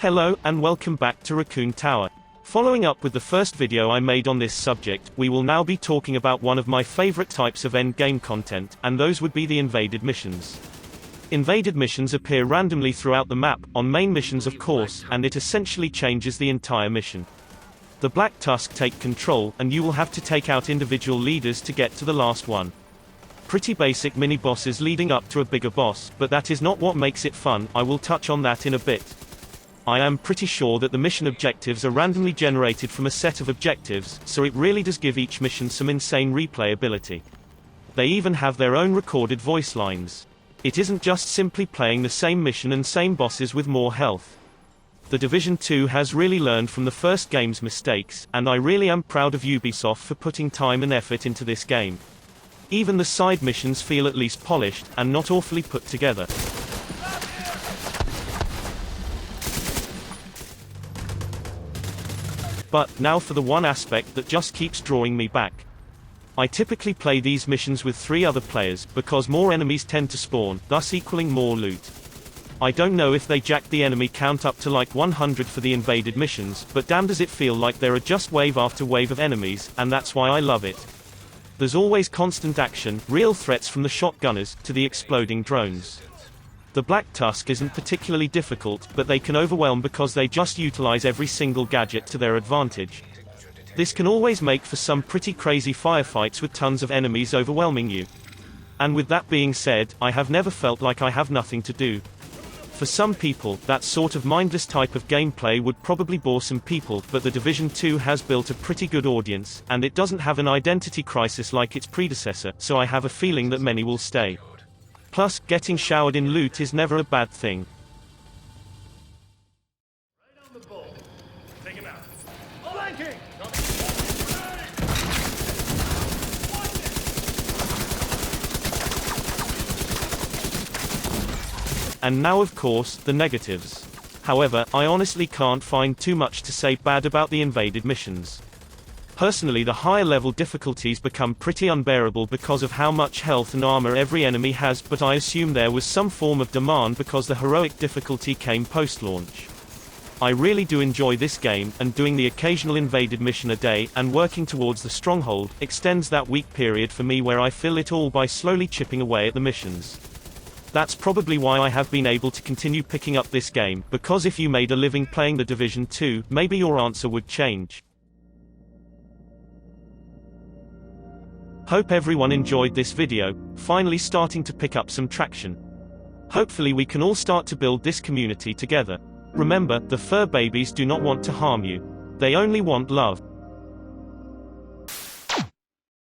Hello, and welcome back to Raccoon Tower. Following up with the first video I made on this subject, we will now be talking about one of my favorite types of endgame content, and those would be the invaded missions. Invaded missions appear randomly throughout the map, on main missions of course, and it essentially changes the entire mission. The Black Tusk take control, and you will have to take out individual leaders to get to the last one. Pretty basic mini-bosses leading up to a bigger boss, but that is not what makes it fun. I will touch on that in a bit. I am pretty sure that the mission objectives are randomly generated from a set of objectives, so it really does give each mission some insane replayability. They even have their own recorded voice lines. It isn't just simply playing the same mission and same bosses with more health. The Division 2 has really learned from the first game's mistakes, and I really am proud of Ubisoft for putting time and effort into this game. Even the side missions feel at least polished, and not awfully put together. But, now for the one aspect that just keeps drawing me back. I typically play these missions with 3 other players, because more enemies tend to spawn, thus equaling more loot. I don't know if they jacked the enemy count up to like 100 for the invaded missions, but damn does it feel like there are just wave after wave of enemies, and that's why I love it. There's always constant action, real threats from the shotgunners, to the exploding drones. The Black Tusk isn't particularly difficult, but they can overwhelm because they just utilize every single gadget to their advantage. This can always make for some pretty crazy firefights with tons of enemies overwhelming you. And with that being said, I have never felt like I have nothing to do. For some people, that sort of mindless type of gameplay would probably bore some people, but the Division 2 has built a pretty good audience, and it doesn't have an identity crisis like its predecessor, so I have a feeling that many will stay. Plus, getting showered in loot is never a bad thing. Right on the ball. Take him out. Flanking! And now of course, the negatives. However, I honestly can't find too much to say bad about the invaded missions. Personally, the higher level difficulties become pretty unbearable because of how much health and armor every enemy has, but I assume there was some form of demand because the heroic difficulty came post-launch. I really do enjoy this game, and doing the occasional invaded mission a day, and working towards the stronghold, extends that week period for me where I fill it all by slowly chipping away at the missions. That's probably why I have been able to continue picking up this game, because if you made a living playing the Division 2, maybe your answer would change. Hope everyone enjoyed this video, finally starting to pick up some traction. Hopefully we can all start to build this community together. Remember, the fur babies do not want to harm you. They only want love.